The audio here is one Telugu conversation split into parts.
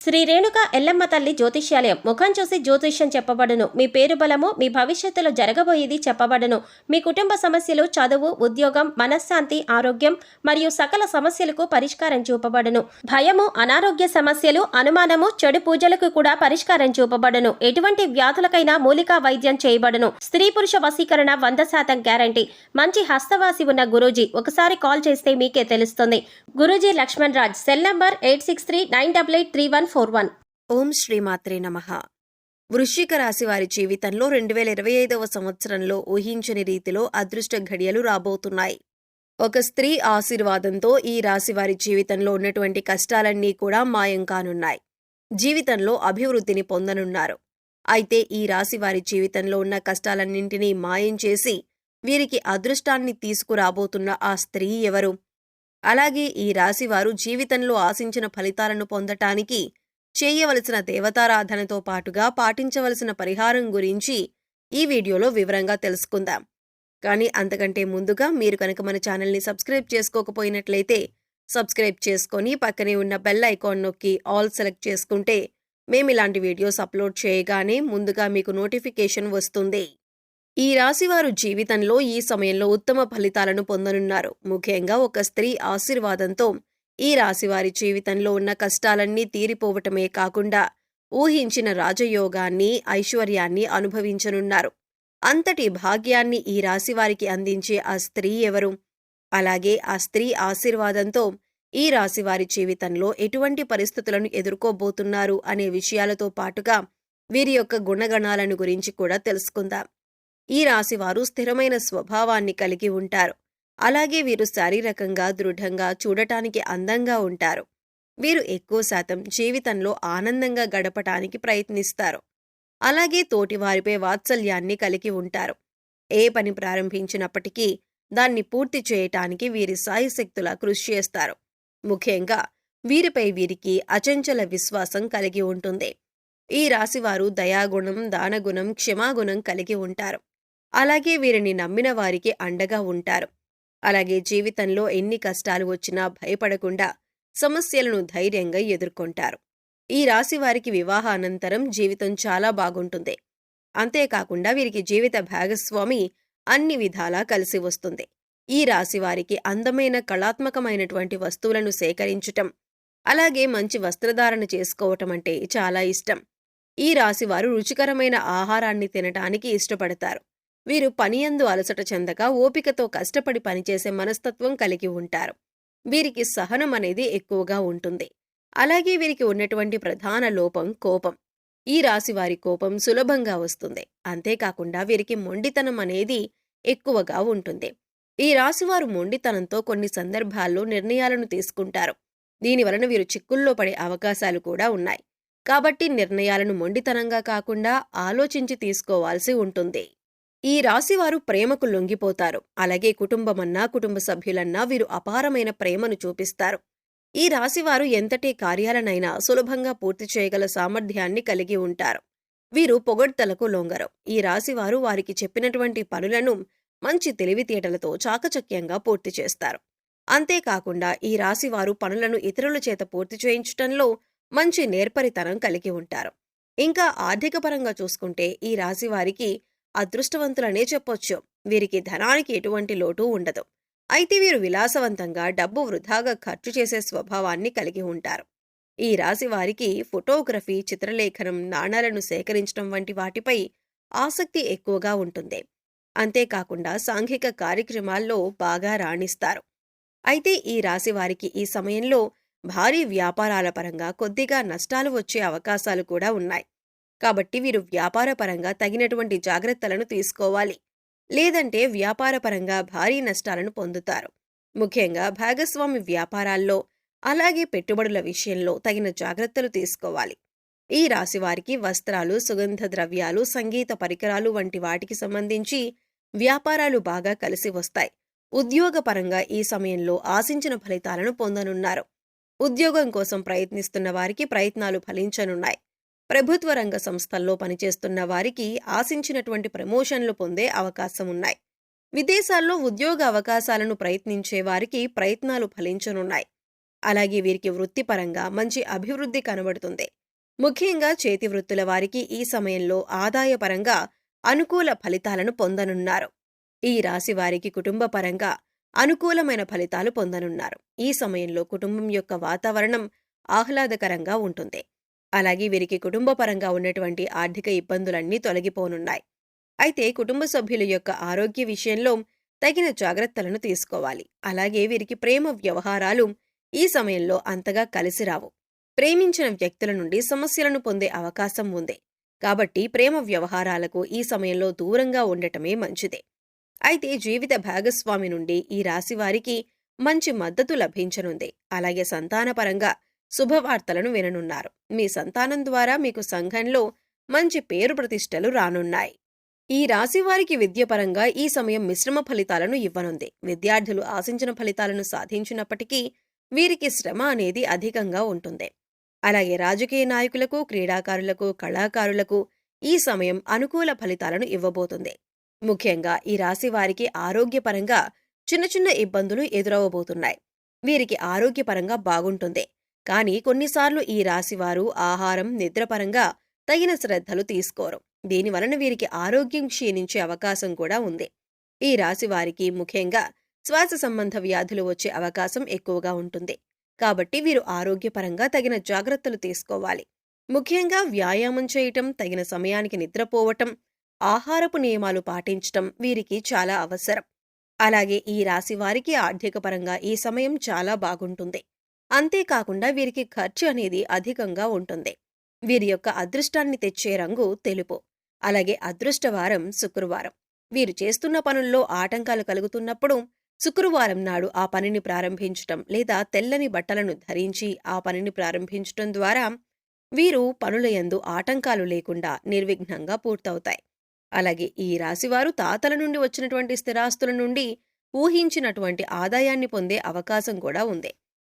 శ్రీ రేణుక ఎల్లమ్మ తల్లి జ్యోతిష్యాలయం. ముఖం చూసి జ్యోతిష్యం చెప్పబడును. మీ పేరు బలము, మీ భవిష్యత్తులో జరగబోయేది చెప్పబడును. మీ కుటుంబ సమస్యలు, చదువు, ఉద్యోగం, మనశ్శాంతి, ఆరోగ్యం మరియు సకల సమస్యలకు పరిష్కారం చూపబడును. భయము, అనారోగ్య సమస్యలు, అనుమానము, చెడు పూజలకు కూడా పరిష్కారం చూపబడును. ఎటువంటి వ్యాధులకైనా మూలికా వైద్యం చేయబడును. స్త్రీ పురుష వశీకరణ 100% గ్యారంటీ. మంచి హస్తవాసి ఉన్న గురూజీ. ఒకసారి కాల్ చేస్తే మీకే తెలుస్తుంది. గురూజీ లక్ష్మణ్ రాజ్. Cell number 8639883141. ఓం శ్రీమాత్రే నమః. వృశ్చిక రాశి వారి జీవితంలో 2025వ సంవత్సరంలో ఊహించని రీతిలో అదృష్ట ఘడియలు రాబోతున్నాయి. ఒక స్త్రీ ఆశీర్వాదంతో ఈ రాశి వారి జీవితంలో ఉన్నటువంటి కష్టాలన్నీ కూడా మాయం కానున్నాయి. జీవితంలో అభివృద్ధిని పొందనున్నారు. అయితే ఈ రాశి వారి జీవితంలో ఉన్న కష్టాలన్నింటినీ మాయం చేసి వీరికి అదృష్టాన్ని తీసుకురాబోతున్న ఆ స్త్రీ ఎవరు? అలాగే ఈ రాశివారు జీవితంలో ఆశించిన ఫలితాలను పొందటానికి చేయవలసిన దేవతారాధనతో పాటుగా పాటించవలసిన పరిహారం గురించి ఈ వీడియోలో వివరంగా తెలుసుకుందాం. కానీ అంతకంటే ముందుగా మీరు కనుక మన ఛానల్ని సబ్స్క్రైబ్ చేసుకోకపోయినట్లయితే సబ్స్క్రైబ్ చేసుకొని పక్కనే ఉన్న బెల్ ఐకాన్ నొక్కి ఆల్ సెలెక్ట్ చేసుకుంటే మేము ఇలాంటి వీడియోస్ అప్లోడ్ చేయగానే ముందుగా మీకు నోటిఫికేషన్ వస్తుంది. ఈ రాశివారు జీవితంలో ఈ సమయంలో ఉత్తమ ఫలితాలను పొందనున్నారు. ముఖ్యంగా ఒక స్త్రీ ఆశీర్వాదంతో ఈ రాశివారి జీవితంలో ఉన్న కష్టాలన్నీ తీరిపోవటమే కాకుండా ఊహించిన రాజయోగాన్ని, ఐశ్వర్యాన్ని అనుభవించనున్నారు. అంతటి భాగ్యాన్ని ఈ రాశివారికి అందించే ఆ స్త్రీ ఎవరు? అలాగే ఆ స్త్రీ ఆశీర్వాదంతో ఈ రాశివారి జీవితంలో ఎటువంటి పరిస్థితులను ఎదుర్కోబోతున్నారు అనే విషయాలతో పాటుగా వీరి యొక్క గుణగణాలను గురించి కూడా తెలుసుకుందాం. ఈ రాశివారు స్థిరమైన స్వభావాన్ని కలిగి ఉంటారు. అలాగే వీరు శారీరకంగా దృఢంగా, చూడటానికి అందంగా ఉంటారు. వీరు ఎక్కువ శాతం జీవితంలో ఆనందంగా గడపటానికి ప్రయత్నిస్తారు. అలాగే తోటివారిపై వాత్సల్యాన్ని కలిగి ఉంటారు. ఏ పని ప్రారంభించినప్పటికీ దాన్ని పూర్తి చేయటానికి వీరి సాయశక్తులా కృషి చేస్తారు. ముఖ్యంగా వీరిపై వీరికి అచంచల విశ్వాసం కలిగి ఉంటుంది. ఈ రాశివారు దయాగుణం, దానగుణం, క్షమాగుణం కలిగి ఉంటారు. అలాగే వీరిని నమ్మిన వారికి అండగా ఉంటారు. అలాగే జీవితంలో ఎన్ని కష్టాలు వచ్చినా భయపడకుండా సమస్యలను ధైర్యంగా ఎదుర్కొంటారు. ఈ రాశి వారికి వివాహానంతరం జీవితం చాలా బాగుంటుంది. అంతేకాకుండా వీరికి జీవిత భాగస్వామి అన్ని విధాలా కలిసి వస్తుంది. ఈ రాశి వారికి అందమైన కళాత్మకమైనటువంటి వస్తువులను సేకరించటం, అలాగే మంచి వస్త్రధారణ చేసుకోవటం అంటే చాలా ఇష్టం. ఈ రాశివారు రుచికరమైన ఆహారాన్ని తినటానికి ఇష్టపడతారు. వీరు పనియందు అలసట చెందక ఓపికతో కష్టపడి పనిచేసే మనస్తత్వం కలిగి ఉంటారు. వీరికి సహనం అనేది ఎక్కువగా ఉంటుంది. అలాగే వీరికి ఉన్నటువంటి ప్రధాన లోపం కోపం. ఈ రాశివారి కోపం సులభంగా వస్తుంది. అంతేకాకుండా వీరికి మొండితనం అనేది ఎక్కువగా ఉంటుంది. ఈ రాశివారు మొండితనంతో కొన్ని సందర్భాల్లో నిర్ణయాలను తీసుకుంటారు. దీనివలన వీరు చిక్కుల్లో పడే అవకాశాలు కూడా ఉన్నాయి. కాబట్టి నిర్ణయాలను మొండితనంగా కాకుండా ఆలోచించి తీసుకోవాల్సి ఉంటుంది. ఈ రాశివారు ప్రేమకు లొంగిపోతారు. అలాగే కుటుంబమన్నా, కుటుంబ సభ్యులన్నా వీరు అపారమైన ప్రేమను చూపిస్తారు. ఈ రాశివారు ఎంతటి కార్యాలనైనా సులభంగా పూర్తి చేయగల సామర్థ్యాన్ని కలిగి ఉంటారు. వీరు పొగడ్తలకు లొంగరు. ఈ రాశివారు వారికి చెప్పినటువంటి పనులను మంచి తెలివితేటలతో చాకచక్యంగా పూర్తి చేస్తారు. అంతేకాకుండా ఈ రాశివారు పనులను ఇతరుల చేత పూర్తి చేయించటంలో మంచి నేర్పరితనం కలిగి ఉంటారు. ఇంకా ఆర్థిక పరంగా చూసుకుంటే ఈ రాశివారికి అదృష్టవంతులనే చెప్పొచ్చు. వీరికి ధనానికి ఎటువంటి లోటు ఉండదు. అయితే వీరు విలాసవంతంగా డబ్బు వృధాగా ఖర్చు చేసే స్వభావాన్ని కలిగి ఉంటారు. ఈ రాశి వారికి ఫోటోగ్రఫీ, చిత్రలేఖనం, నాణాలను సేకరించడం వంటి వాటిపై ఆసక్తి ఎక్కువగా ఉంటుంది. అంతేకాకుండా సాంఘిక కార్యక్రమాల్లో బాగా రాణిస్తారు. అయితే ఈ రాశి వారికి ఈ సమయంలో భారీ వ్యాపారాల పరంగా కొద్దిగా నష్టాలు వచ్చే అవకాశాలు కూడా ఉన్నాయి. కాబట్టి వీరు వ్యాపారపరంగా తగినటువంటి జాగ్రత్తలను తీసుకోవాలి. లేదంటే వ్యాపారపరంగా భారీ నష్టాలను పొందుతారు. ముఖ్యంగా భాగస్వామి వ్యాపారాల్లో, అలాగే పెట్టుబడుల విషయంలో తగిన జాగ్రత్తలు తీసుకోవాలి. ఈ రాశివారికి వస్త్రాలు, సుగంధ ద్రవ్యాలు, సంగీత పరికరాలు వంటి వాటికి సంబంధించి వ్యాపారాలు బాగా కలిసి వస్తాయి. ఉద్యోగపరంగా ఈ సమయంలో ఆశించిన ఫలితాలను పొందనున్నారు. ఉద్యోగం కోసం ప్రయత్నిస్తున్న వారికి ప్రయత్నాలు ఫలించనున్నాయి. ప్రభుత్వ రంగ సంస్థల్లో పనిచేస్తున్న వారికి ఆశించినటువంటి ప్రమోషన్లు పొందే అవకాశం ఉన్నాయి. విదేశాల్లో ఉద్యోగ అవకాశాలను ప్రయత్నించే వారికి ప్రయత్నాలు ఫలించనున్నాయి. అలాగే వీరికి వృత్తిపరంగా మంచి అభివృద్ధి కనబడుతుంది. ముఖ్యంగా చేతి వృత్తుల వారికి ఈ సమయంలో ఆదాయపరంగా అనుకూల ఫలితాలను పొందనున్నారు. ఈ రాశి వారికి కుటుంబ పరంగా అనుకూలమైన ఫలితాలు పొందనున్నారు. ఈ సమయంలో కుటుంబం యొక్క వాతావరణం ఆహ్లాదకరంగా ఉంటుంది. అలాగే వీరికి కుటుంబ పరంగా ఉన్నటువంటి ఆర్థిక ఇబ్బందులన్నీ తొలగిపోనున్నాయి. అయితే కుటుంబ సభ్యుల యొక్క ఆరోగ్య విషయంలో తగిన జాగ్రత్తలను తీసుకోవాలి. అలాగే వీరికి ప్రేమ వ్యవహారాలు ఈ సమయంలో అంతగా కలిసిరావు. ప్రేమించిన వ్యక్తుల నుండి సమస్యలను పొందే అవకాశం ఉంది. కాబట్టి ప్రేమ వ్యవహారాలకు ఈ సమయంలో దూరంగా ఉండటమే మంచిది. అయితే జీవిత భాగస్వామి నుండి ఈ రాశి వారికి మంచి మద్దతు లభించనుంది. అలాగే సంతానపరంగా శుభవార్తలను విననున్నారు. మీ సంతానం ద్వారా మీకు సంఘంలో మంచి పేరు ప్రతిష్టలు రానున్నాయి. ఈ రాశి వారికి విద్యపరంగా ఈ సమయం మిశ్రమ ఫలితాలను ఇవ్వనుంది. విద్యార్థులు ఆశించిన ఫలితాలను సాధించినప్పటికీ వీరికి శ్రమ అనేది అధికంగా ఉంటుంది. అలాగే రాజకీయ నాయకులకు, క్రీడాకారులకు, కళాకారులకు ఈ సమయం అనుకూల ఫలితాలను ఇవ్వబోతుంది. ముఖ్యంగా ఈ రాశి వారికి ఆరోగ్యపరంగా చిన్న చిన్న ఇబ్బందులు ఎదురవబోతున్నాయి. వీరికి ఆరోగ్యపరంగా బాగుంటుంది. కానీ కొన్నిసార్లు ఈ రాశివారు ఆహారం, నిద్రపరంగా తగిన శ్రద్ధలు తీసుకోరు. దీనివలన వీరికి ఆరోగ్యం క్షీణించే అవకాశం కూడా ఉంది. ఈ రాశి వారికి ముఖ్యంగా శ్వాస సంబంధ వ్యాధులు వచ్చే అవకాశం ఎక్కువగా ఉంటుంది. కాబట్టి వీరు ఆరోగ్యపరంగా తగిన జాగ్రత్తలు తీసుకోవాలి. ముఖ్యంగా వ్యాయామం చేయటం, తగిన సమయానికి నిద్రపోవటం, ఆహారపు నియమాలు పాటించటం వీరికి చాలా అవసరం. అలాగే ఈ రాశి వారికి ఆర్థిక పరంగా ఈ సమయం చాలా బాగుంటుంది. అంతేకాకుండా వీరికి ఖర్చు అనేది అధికంగా ఉంటుంది. వీరి యొక్క అదృష్టాన్ని తెచ్చే రంగు తెలుపు. అలాగే అదృష్టవారం శుక్రవారం. వీరు చేస్తున్న పనుల్లో ఆటంకాలు కలుగుతున్నప్పుడు శుక్రవారం నాడు ఆ పనిని ప్రారంభించటం లేదా తెల్లని బట్టలను ధరించి ఆ పనిని ప్రారంభించటం ద్వారా వీరు పనుల యందు ఆటంకాలు లేకుండా నిర్విఘ్నంగా పూర్తవుతాయి. అలాగే ఈ రాశివారు తాతల నుండి వచ్చినటువంటి స్థిరాస్తుల నుండి ఊహించినటువంటి ఆదాయాన్ని పొందే అవకాశం కూడా ఉంది.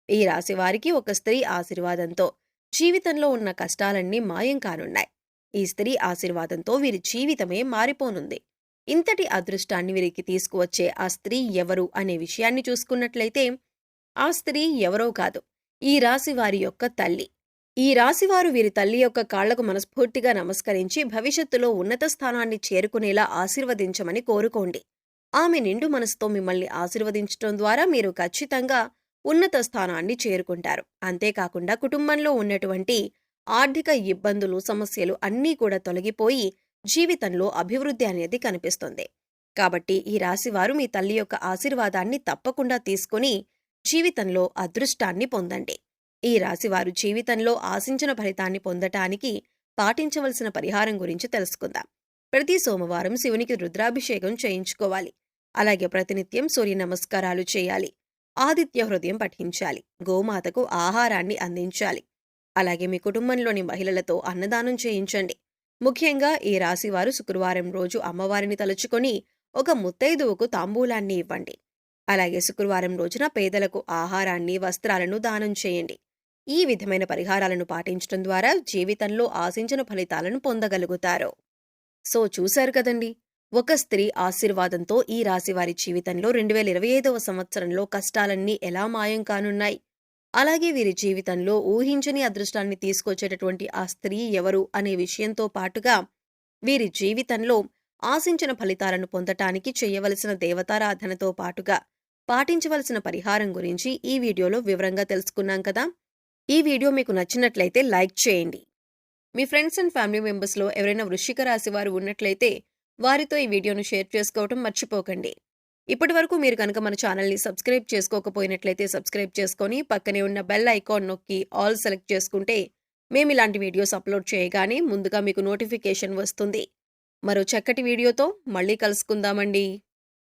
ఈ రాశివారికి ఒక స్త్రీ ఆశీర్వాదంతో జీవితంలో ఉన్న కష్టాలన్నీ మాయం కానున్నాయి. ఈ స్త్రీ ఆశీర్వాదంతో వీరి జీవితమే మారిపోనుంది. ఇంతటి అదృష్టాన్ని వీరికి తీసుకువచ్చే ఆ స్త్రీ ఎవరు అనే విషయాన్ని చూసుకున్నట్లయితే ఆ స్త్రీ ఎవరో కాదు, ఈ రాశి వారి యొక్క తల్లి. ఈ రాశివారు వీరి తల్లి యొక్క కాళ్లకు మనస్ఫూర్తిగా నమస్కరించి భవిష్యత్తులో ఉన్నత స్థానాన్ని చేరుకునేలా ఆశీర్వదించమని కోరుకోండి. ఆమె నిండు మనసుతో మిమ్మల్ని ఆశీర్వదించడం ద్వారా మీరు ఖచ్చితంగా ఉన్నత స్థానాన్ని చేరుకుంటారు. అంతేకాకుండా కుటుంబంలో ఉన్నటువంటి ఆర్థిక ఇబ్బందులు, సమస్యలు అన్నీ కూడా తొలగిపోయి జీవితంలో అభివృద్ధి అనేది కనిపిస్తుంది. కాబట్టి ఈ రాశివారు మీ తల్లి యొక్క ఆశీర్వాదాన్ని తప్పకుండా తీసుకుని జీవితంలో అదృష్టాన్ని పొందండి. ఈ రాశివారు జీవితంలో ఆశించిన ఫలితాన్ని పొందటానికి పాటించవలసిన పరిహారం గురించి తెలుసుకుందాం. ప్రతి సోమవారం శివునికి రుద్రాభిషేకం చేయించుకోవాలి. అలాగే ప్రతినిత్యం సూర్య నమస్కారాలు చేయాలి. ఆదిత్య హృదయం పఠించాలి. గోమాతకు ఆహారాన్ని అందించాలి. అలాగే మీ కుటుంబంలోని మహిళలతో అన్నదానం చేయించండి. ముఖ్యంగా ఈ రాశివారు శుక్రవారం రోజు అమ్మవారిని తలుచుకొని ఒక ముత్తైదువుకు తాంబూలాన్ని ఇవ్వండి. అలాగే శుక్రవారం రోజున పేదలకు ఆహారాన్ని, వస్త్రాలను దానం చేయండి. ఈ విధమైన పరిహారాలను పాటించడం ద్వారా జీవితంలో ఆశించిన ఫలితాలను పొందగలుగుతారు. సో చూశారు కదండి, ఒక స్త్రీ ఆశీర్వాదంతో ఈ రాశివారి జీవితంలో 2025వ సంవత్సరంలో కష్టాలన్నీ ఎలా మాయం కానున్నాయి. అలాగే వీరి జీవితంలో ఊహించని అదృష్టాన్ని తీసుకొచ్చేటటువంటి ఆ స్త్రీ ఎవరు అనే విషయంతో పాటుగా వీరి జీవితంలో ఆశించిన ఫలితాలను పొందటానికి చేయవలసిన దేవతారాధనతో పాటుగా పాటించవలసిన పరిహారం గురించి ఈ వీడియోలో వివరంగా తెలుసుకున్నాం కదా. ఈ వీడియో మీకు నచ్చినట్లయితే లైక్ చేయండి. మీ ఫ్రెండ్స్ అండ్ ఫ్యామిలీ మెంబర్స్లో ఎవరైనా వృశ్చిక రాశి వారు ఉన్నట్లయితే వారితో ఈ వీడియోను షేర్ చేసుకోవటం మర్చిపోకండి. ఇప్పటి వరకు మీరు కనుక మన ఛానల్ని సబ్స్క్రైబ్ చేసుకోకపోయినట్లయితే సబ్స్క్రైబ్ చేసుకొని పక్కనే ఉన్న బెల్ ఐకాన్ నొక్కి ఆల్ సెలెక్ట్ చేసుకుంటే మేము ఇలాంటి వీడియోస్ అప్లోడ్ చేయగానే ముందుగా మీకు నోటిఫికేషన్ వస్తుంది. మరో చక్కటి వీడియోతో మళ్ళీ కలుసుకుందామండి.